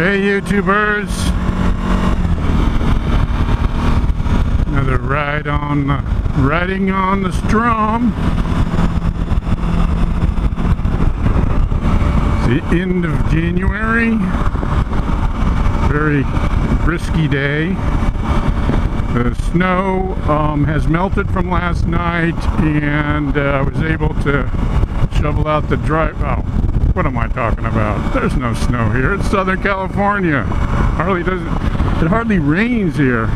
Hey YouTubers, another ride on riding on the Strom. It's the end of January, very brisky day. The snow has melted from last night, and I was able to shovel out the drive. Oh, what am I talking about? There's no snow here. It's Southern California. It hardly rains here.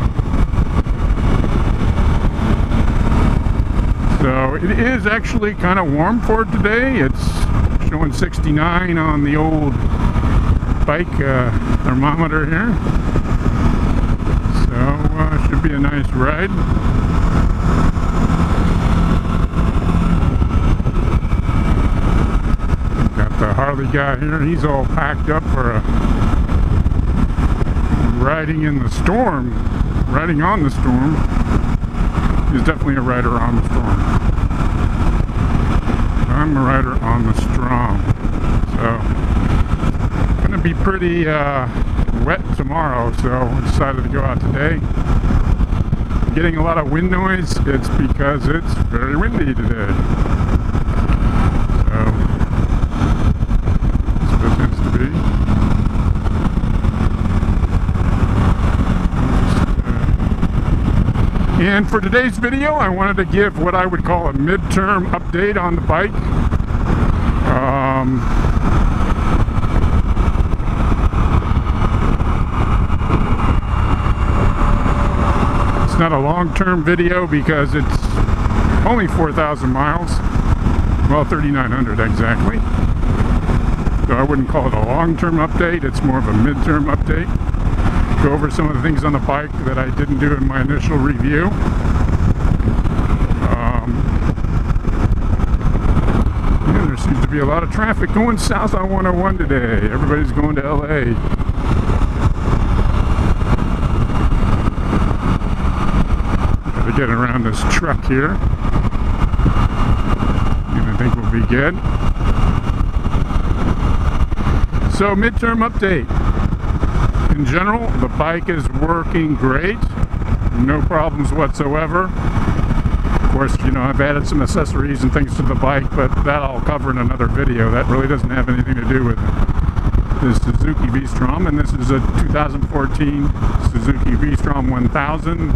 So it is actually kind of warm for today. It's showing 69 on the old bike thermometer here. So should be a nice ride. The Harley guy here, he's all packed up for riding in the storm, riding on the storm. He's definitely a rider on the storm. I'm a rider on the Strom. So, gonna be pretty wet tomorrow, so I decided to go out today. Getting a lot of wind noise, it's because it's very windy today. And for today's video, I wanted to give what I would call a midterm update on the bike. It's not a long-term video because it's only 4,000 miles. Well, 3,900 exactly. So I wouldn't call it a long-term update. It's more of a midterm update. Go over some of the things on the bike that I didn't do in my initial review. Yeah, there seems to be a lot of traffic going south on 101 today. Everybody's going to LA. Got to get around this truck here. And I think we'll be good. So, midterm update. In general, the bike is working great, no problems whatsoever. Of course, you know, I've added some accessories and things to the bike, but that I'll cover in another video. That really doesn't have anything to do with this Suzuki V-Strom, and this is a 2014 Suzuki V-Strom 1000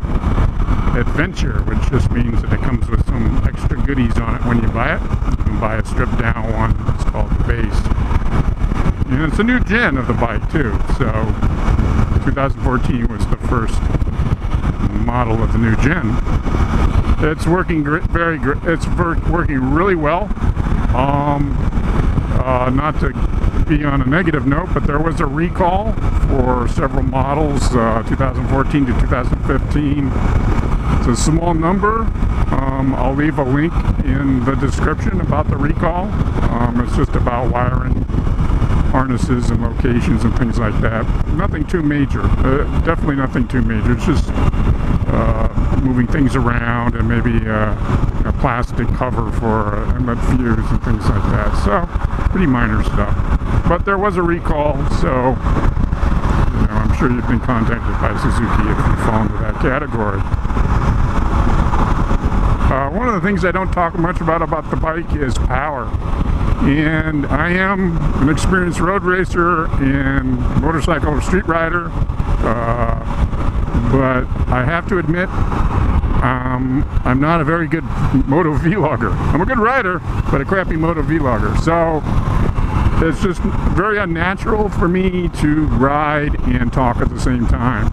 Adventure, which just means that it comes with some extra goodies on it when you buy it. You can buy a stripped down one. It's called the base. And it's a new gen of the bike too, so 2014 was the first model of the new gen. It's working very great. It's working really well. Not to be on a negative note, but there was a recall for several models, 2014 to 2015. It's a small number. I'll leave a link in the description about the recall. It's just about wiring harnesses and locations and things like that. Nothing too major. Definitely nothing too major. It's just moving things around and maybe a plastic cover for an inlet fuse and things like that. So, pretty minor stuff. But there was a recall, so you know, I'm sure you've been contacted by Suzuki if you fall into that category. One of the things I don't talk much about the bike is power. And I am an experienced road racer and motorcycle street rider, but I have to admit I'm not a very good moto vlogger. I'm a good rider, but a crappy moto vlogger. So it's just very unnatural for me to ride and talk at the same time.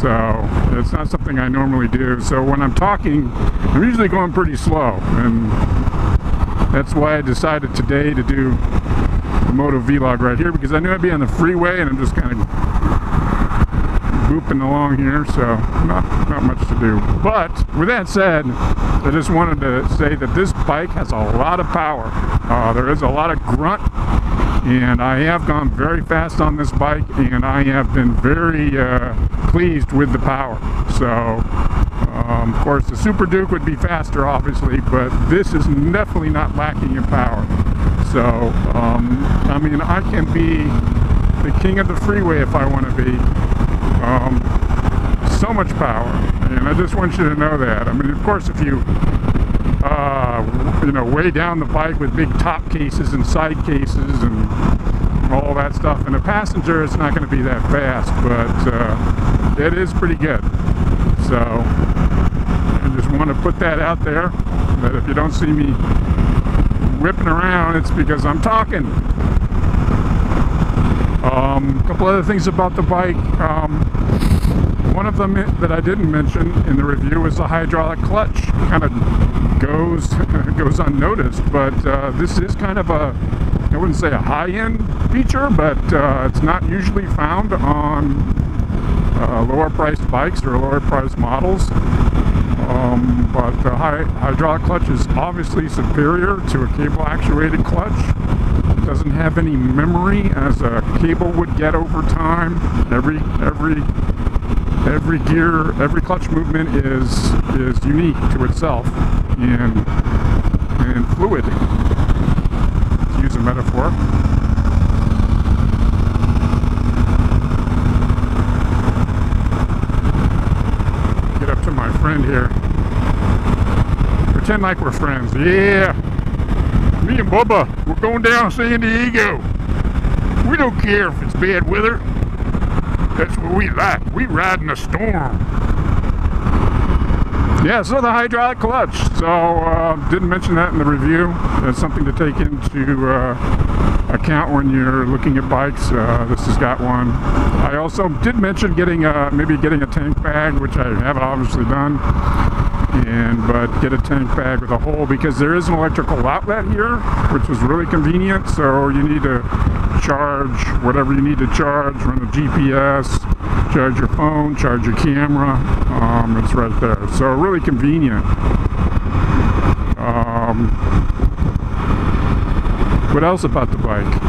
So it's not something I normally do. So when I'm talking, I'm usually going pretty slow, and that's why I decided today to do a moto vlog right here, because I knew I'd be on the freeway and I'm just kind of booping along here, so not much to do. But with that said, I just wanted to say that this bike has a lot of power. There is a lot of grunt, and I have gone very fast on this bike, and I have been very pleased with the power. So of course the Super Duke would be faster obviously, but this is definitely not lacking in power. So I mean, I can be the king of the freeway if I want to be. So much power, and I just want you to know that. I mean, of course, if you you know, weigh down the bike with big top cases and side cases and all that stuff, and a passenger, it's not going to be that fast, but it is pretty good. So I just want to put that out there, that if you don't see me whipping around, it's because I'm talking. A couple other things about the bike. One of them that I didn't mention in the review is the hydraulic clutch. Kind of goes unnoticed, but this is kind of a, I wouldn't say a high-end feature, but it's not usually found on lower-priced bikes or lower-priced models. But the hydraulic clutch is obviously superior to a cable-actuated clutch. It doesn't have any memory as a cable would get over time. Every gear, every clutch movement is unique to itself and fluid, to use a metaphor. Get up to my friend here. Pretend like we're friends. Yeah, me and Bubba, we're going down to San Diego. We don't care if it's bad weather. That's what we like. We ride in a storm. Yeah, so the hydraulic clutch. So, didn't mention that in the review. That's something to take into account when you're looking at bikes. This has got one. I also did mention getting maybe getting a tank bag, which I haven't obviously done. But get a tank bag with a hole, because there is an electrical outlet here, which is really convenient. So you need to charge whatever you need to charge, run a GPS, charge your phone, charge your camera. It's right there, so really convenient. What else about the bike?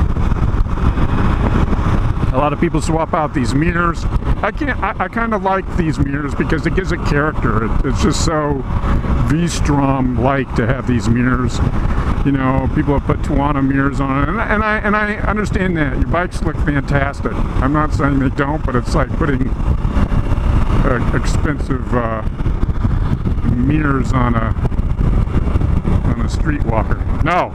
A lot of people swap out these mirrors. I kind of like these mirrors because it gives it character. It's just so V-Strom like to have these mirrors. You know, people have put Tuana mirrors on it, and I understand that. Your bikes look fantastic. I'm not saying they don't, but it's like putting expensive mirrors on a streetwalker. No,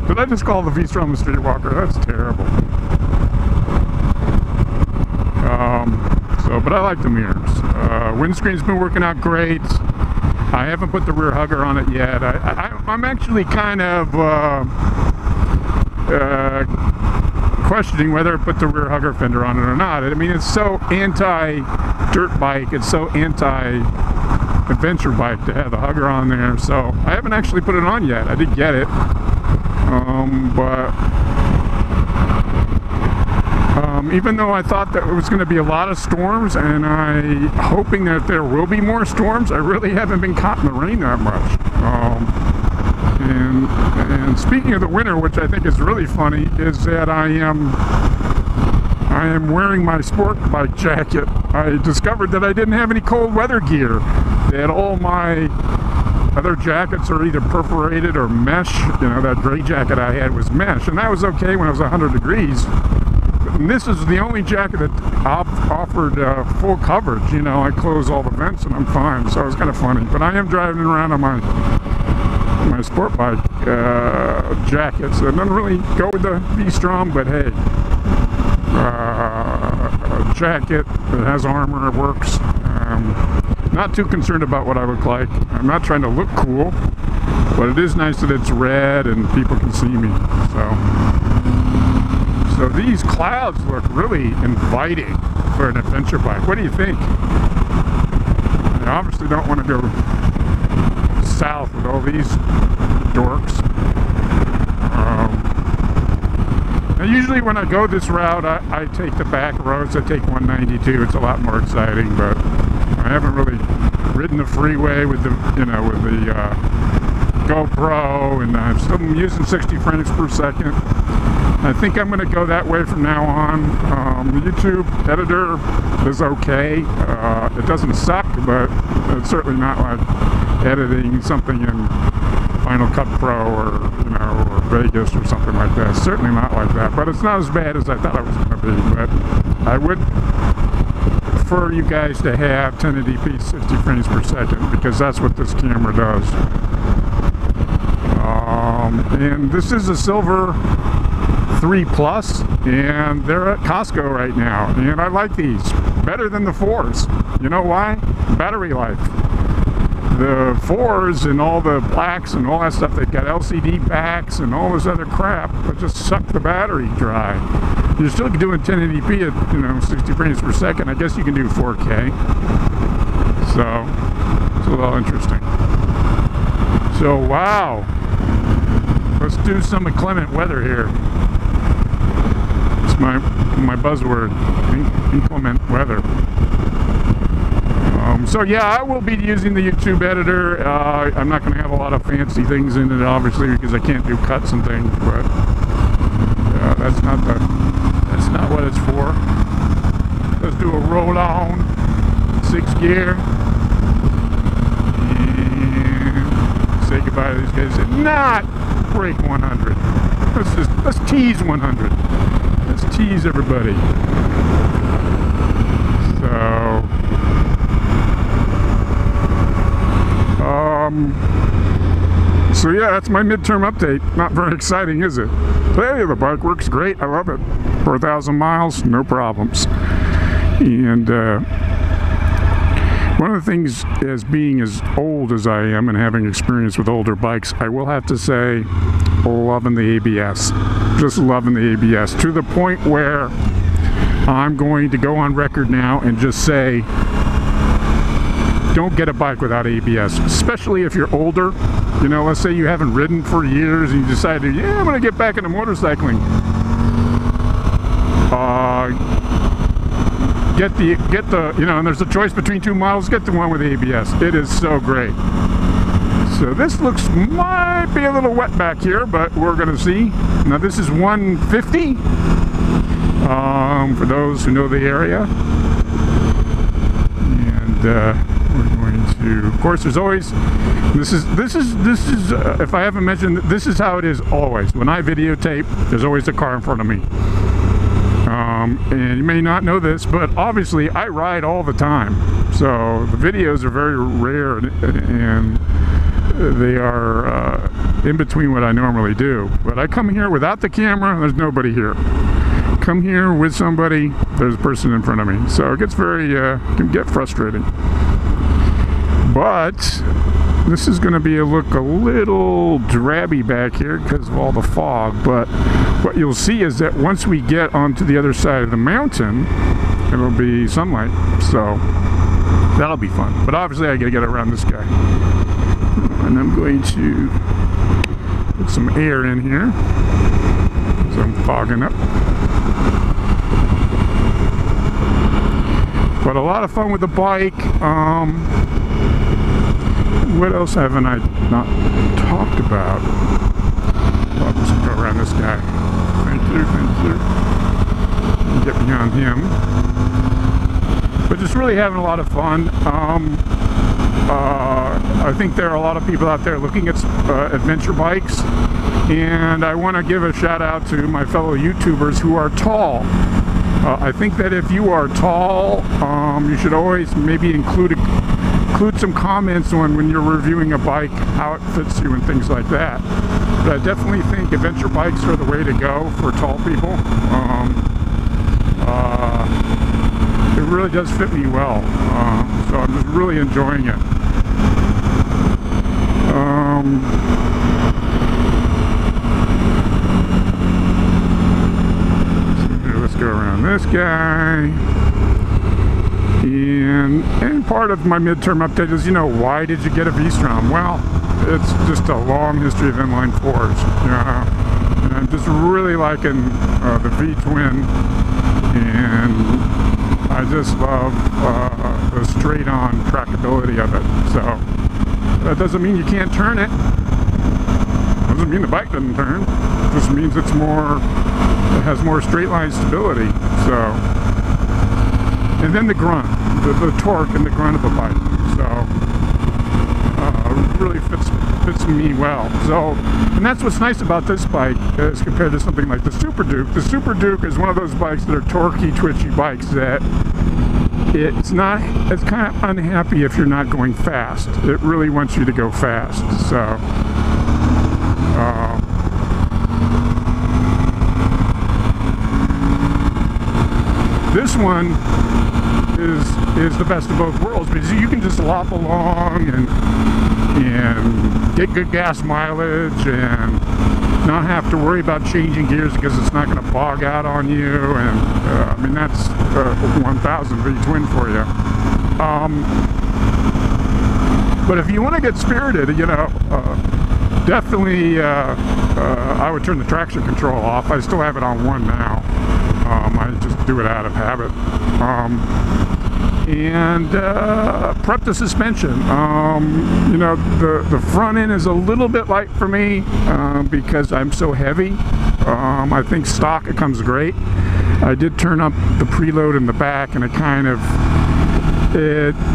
did I just call the V-Strom a streetwalker? That's terrible. But I like the mirrors. Windscreen's been working out great. I haven't put the rear hugger on it yet. I'm actually kind of questioning whether to put the rear hugger fender on it or not. I mean, it's so anti-dirt bike, it's so anti-adventure bike to have the hugger on there, so I haven't actually put it on yet. I did get it, but even though I thought that it was going to be a lot of storms, and I'm hoping that there will be more storms, I really haven't been caught in the rain that much. And speaking of the winter, which I think is really funny, is that I am wearing my sport bike jacket. I discovered that I didn't have any cold weather gear. That all my other jackets are either perforated or mesh. You know, that gray jacket I had was mesh, and that was okay when it was 100 degrees. And this is the only jacket that offered full coverage. You know, I close all the vents and I'm fine. So it was kind of funny. But I am driving around on my sport bike jackets. It doesn't really go with the V-Strom, but hey, a jacket that has armor, it works. Not too concerned about what I look like. I'm not trying to look cool, but it is nice that it's red and people can see me. So these clouds look really inviting for an adventure bike. What do you think? I obviously don't want to go south with all these dorks. Now usually when I go this route, I take the back roads. I take 192. It's a lot more exciting, but I haven't really ridden the freeway with the, you know, with the GoPro, and I'm still using 60 frames per second. I think I'm going to go that way from now on. The YouTube editor is okay. It doesn't suck, but it's certainly not like editing something in Final Cut Pro or, you know, or Vegas or something like that. Certainly not like that, but it's not as bad as I thought it was going to be. But I would prefer you guys to have 1080p 60 frames per second, because that's what this camera does. And this is a Silver 3 Plus, and they're at Costco right now, and I like these better than the 4s. You know why? Battery life. The 4s and all the blacks and all that stuff, they've got LCD backs and all this other crap, but just suck the battery dry. You're still doing 1080p at, you know, 60 frames per second. I guess you can do 4K. So it's a little interesting. So wow, let's do some inclement weather here. It's my buzzword, inclement weather. So yeah, I will be using the YouTube editor. I'm not going to have a lot of fancy things in it, obviously, because I can't do cuts and things. But that's not what it's for. Let's do a roll on 6 gear and say goodbye to these guys. And not break 100. Let's tease 100. Let's tease everybody. So yeah, that's my midterm update. Not very exciting, is it? Hey, the bike works great. I love it. 4,000 miles, no problems. And one of the things, as being as old as I am and having experience with older bikes, I will have to say, loving the ABS. Just loving the ABS, to the point where I'm going to go on record now and just say, don't get a bike without ABS, especially if you're older. You know, let's say you haven't ridden for years and you decided, yeah, I'm going to get back into motorcycling. Get the, you know, and there's a choice between 2 models, get the one with ABS. It is so great. So this might be a little wet back here, but we're going to see. Now this is 150, for those who know the area. And, we're going to, of course, there's always, this is if I haven't mentioned, this is how it is always. When I videotape, there's always a car in front of me. And you may not know this, but obviously I ride all the time. So the videos are very rare, and they are in between what I normally do. But I come here without the camera, there's nobody here. Come here with somebody, there's a person in front of me. So it gets very, can get frustrating. But this is going to look a little drabby back here because of all the fog. But what you'll see is that once we get onto the other side of the mountain, it'll be sunlight. So that'll be fun. But obviously I got to get around this guy. And I'm going to put some air in here. So I'm fogging up. But a lot of fun with the bike. What else haven't I not talked about? I'll just go around this guy. Thank you, thank you. Get beyond him. But just really having a lot of fun. I think there are a lot of people out there looking at adventure bikes. And I want to give a shout out to my fellow YouTubers who are tall. I think that if you are tall, you should always maybe include some comments on when you're reviewing a bike, how it fits you and things like that. But I definitely think adventure bikes are the way to go for tall people. It really does fit me well, so I'm just really enjoying it. Let's go around this guy. And part of my midterm update is, you know, why did you get a V-Strom? Well, it's just a long history of inline fours. And I'm just really liking the V-twin, and I just love the straight-on trackability of it. So that doesn't mean you can't turn it. Doesn't mean the bike doesn't turn. It just means it has more straight-line stability. So. And then the grunt, the torque and the grunt of the bike. So, really fits fits me well. So, and that's what's nice about this bike as compared to something like the Super Duke. The Super Duke is one of those bikes that are torquey, twitchy bikes that it's kind of unhappy if you're not going fast. It really wants you to go fast. So, this one is the best of both worlds because you can just lop along and get good gas mileage and not have to worry about changing gears because it's not going to bog out on you. And I mean, that's 1000 V-twin for you. But if you want to get spirited, you know, definitely I would turn the traction control off. I still have it on 1 now. I just do it out of habit. And prep the suspension. You know, the front end is a little bit light for me because I'm so heavy. I think stock it comes great. I did turn up the preload in the back, and it kind of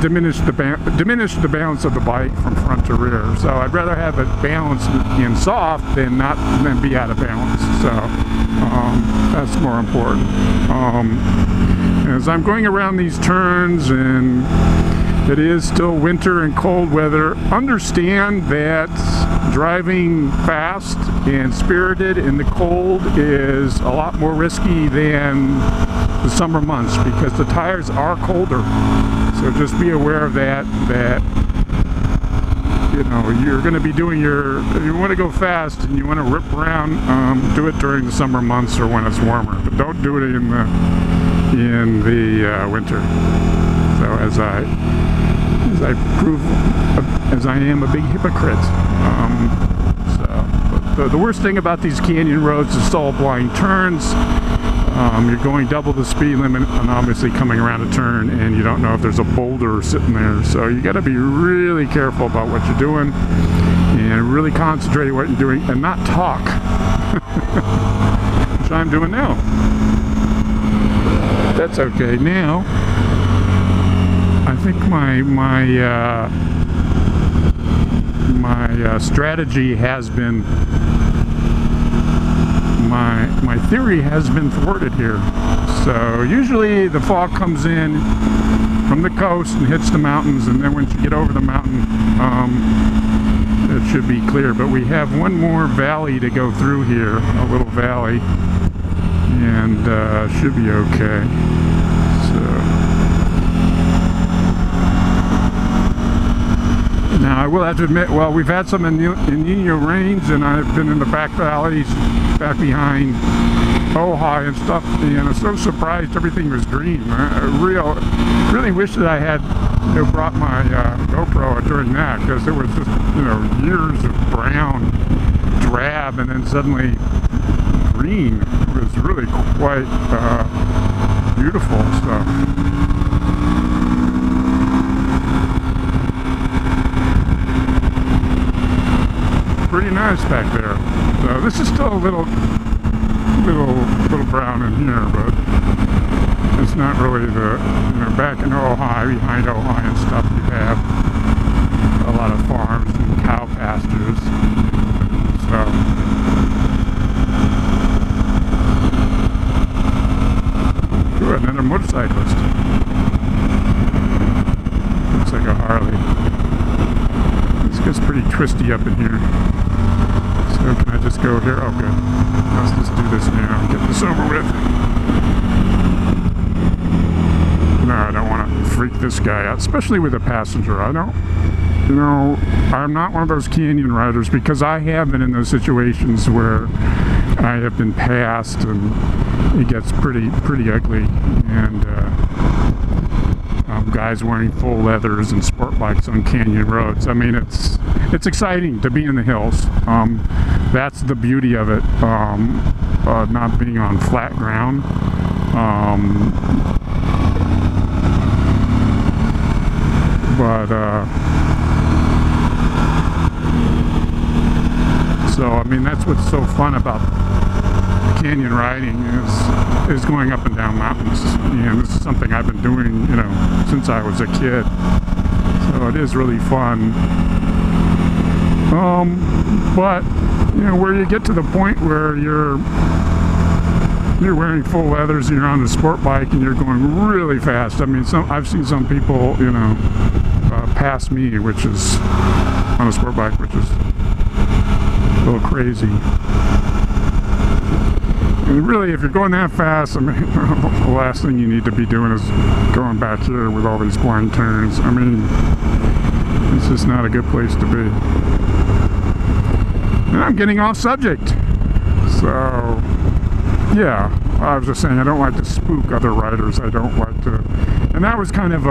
diminished the balance of the bike from front to rear. So I'd rather have it balanced and soft than be out of balance. So that's more important. As I'm going around these turns, and it is still winter and cold weather, understand that driving fast and spirited in the cold is a lot more risky than the summer months because the tires are colder. So just be aware of that, you know, you're going to be doing if you want to go fast and you want to rip around, do it during the summer months or when it's warmer, but don't do it in the winter. So as I am a big hypocrite. But the worst thing about these canyon roads is all blind turns. You're going double the speed limit and obviously coming around a turn, and you don't know if there's a boulder sitting there. So you got to be really careful about what you're doing and really concentrate on what you're doing and not talk, which I'm doing now. That's okay. Now, I think my strategy has been, my theory has been thwarted here. So usually the fog comes in from the coast and hits the mountains, and then once you get over the mountain, it should be clear. But we have one more valley to go through here, a little valley, and should be okay. Now I will have to admit, well, we've had some El Nino rains, and I've been in the back valleys, back behind Ojai and stuff, and I'm so surprised everything was green. I really wish that I had brought my GoPro during that, because there was just years of brown, drab, and then suddenly green. It was really quite beautiful stuff. Pretty nice back there. So this is still a little brown in here, but it's not really the, back in Ojai, behind Ojai and stuff, you have a lot of farms and cow pastures. So good, another motorcyclist. Looks like a Harley. This gets pretty twisty up in here. So can I just go here? Oh, good. Let's just do this now and get this over with. No, I don't want to freak this guy out, especially with a passenger. I don't, I'm not one of those canyon riders, because I have been in those situations where I have been passed and it gets pretty ugly. And guys wearing full leathers and sport bikes on canyon roads. I mean, it's exciting to be in the hills. That's the beauty of it, not being on flat ground. So I mean, that's what's so fun about canyon riding is going up and down mountains. And this is something I've been doing, since I was a kid. So it is really fun. But you know, where you get to the point where you're wearing full leathers and you're on the sport bike and you're going really fast. I mean, I've seen some people, you know, pass me, which is on a sport bike, which is a little crazy. And really, if you're going that fast, I mean, the last thing you need to be doing is going back here with all these blind turns. I mean, it's just not a good place to be. And I'm getting off subject. So, yeah, I was just saying, I don't like to spook other riders. I don't like to, and that was kind of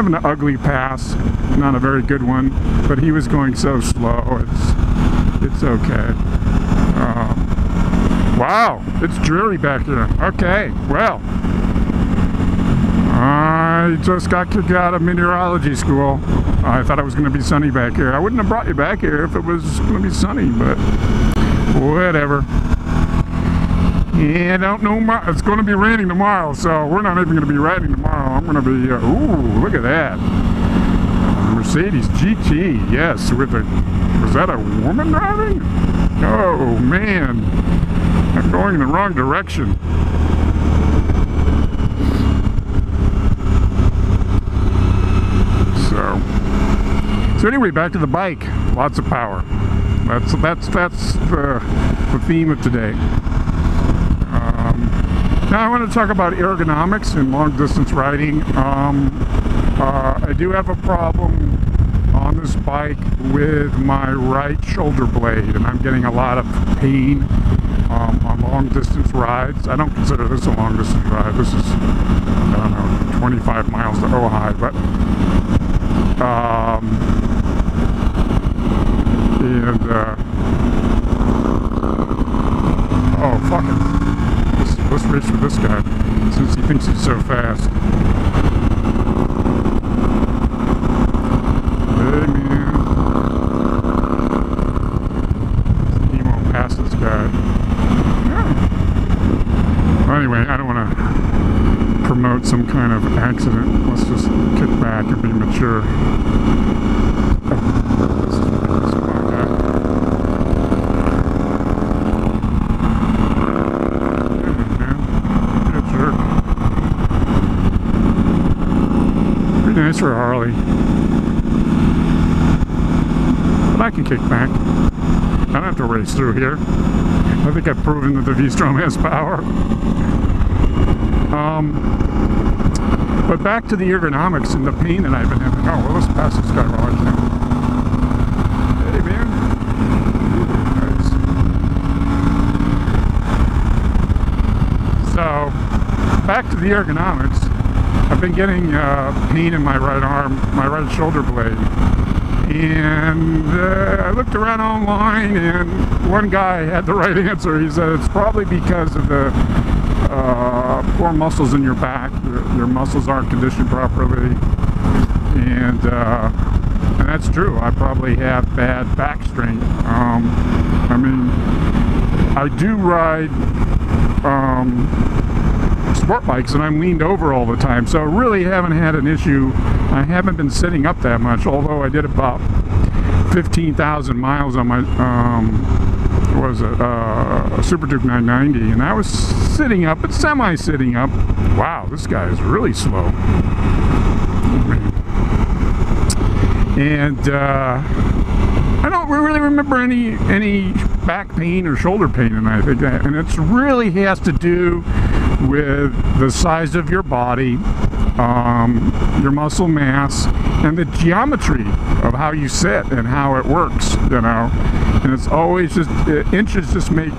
an ugly pass, not a very good one. But he was going so slow. It's okay. Wow, it's dreary back here. Okay, well, I just got kicked out of meteorology school. I thought it was going to be sunny back here. I wouldn't have brought you back here if it was going to be sunny, but whatever. Yeah, I don't know. It's going to be raining tomorrow, so we're not even going to be riding tomorrow. I'm going to be, ooh, look at that. Mercedes GT, yes, with a, was that a woman driving? Oh, man. I'm going in the wrong direction. So anyway, back to the bike. Lots of power. That's the theme of today. Now I want to talk about ergonomics in long distance riding. I do have a problem on this bike with my right shoulder blade, and I'm getting a lot of pain on long distance rides. I don't consider this a long distance ride. This is, I don't know, 25 miles to Ojai, but oh, fuck it. Let's race with this guy, since he thinks he's so fast. Hey, man. He won't pass this guy. Yeah. Well, anyway, I don't want to promote some kind of accident. Let's just kick back and be mature. Nice for a Harley, but I can kick back. I don't have to race through here. I think I've proven that the V-Strom has power. But back to the ergonomics and the pain that I've been having. Oh, well, let's pass this guy while I can. Hey, man. Nice. So, back to the ergonomics. I've been getting pain in my right arm, my right shoulder blade, and I looked around online, and one guy had the right answer. He said it's probably because of the poor muscles in your back. Your muscles aren't conditioned properly, and that's true. I probably have bad back strength. I mean, I do ride sport bikes, and I'm leaned over all the time, so I really haven't had an issue. I haven't been sitting up that much, although I did about 15,000 miles on my what was it, Super Duke 990, and I was sitting up, but semi-sitting up. Wow, this guy is really slow. And I don't really remember any back pain or shoulder pain, and I think that, and it really has to do with the size of your body, your muscle mass, and the geometry of how you sit and how it works, you know. And it's always just, inches just make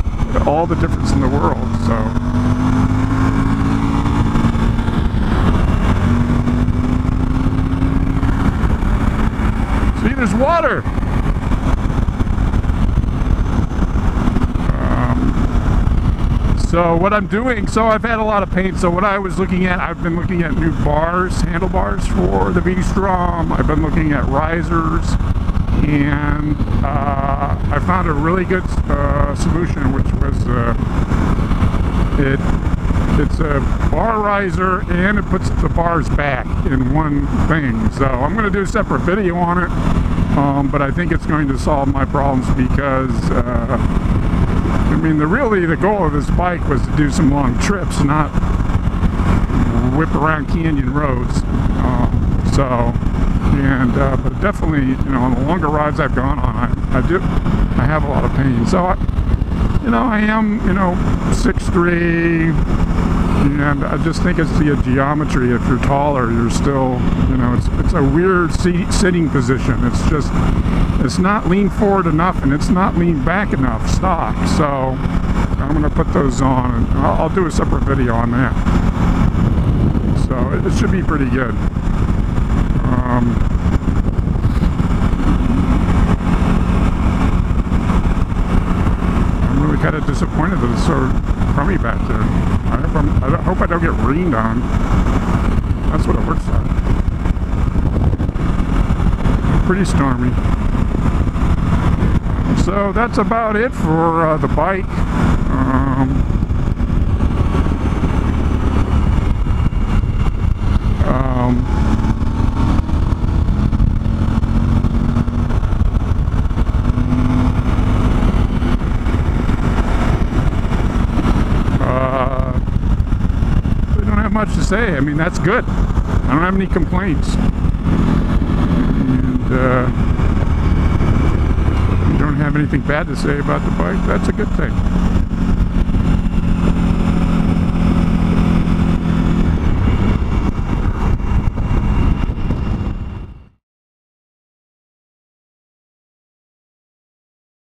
all the difference in the world, so. See, there's water. So what I'm doing, so I've had a lot of pain, so what I was looking at, I've been looking at new bars, handlebars for the V-Strom. I've been looking at risers, and I found a really good solution, which was it's a bar riser, and it puts the bars back in one thing. So I'm going to do a separate video on it. but I think it's going to solve my problems because I mean, really the goal of this bike was to do some long trips, not whip around canyon roads. But definitely, you know, on the longer rides I've gone on, I have a lot of pain. So I am, you know, 6'3", and I just think it's the geometry. If you're taller, you're still, you know, it's a weird sitting position. It's not lean forward enough, and it's not lean back enough stock. So I'm going to put those on, and I'll do a separate video on that. So it should be pretty good. I'm really kind of disappointed that it's so crummy back there. I hope I don't get rained on. That's what it looks like. Pretty stormy. So that's about it for the bike. Much to say. I mean, that's good. I don't have any complaints, and you don't have anything bad to say about the bike. That's a good thing.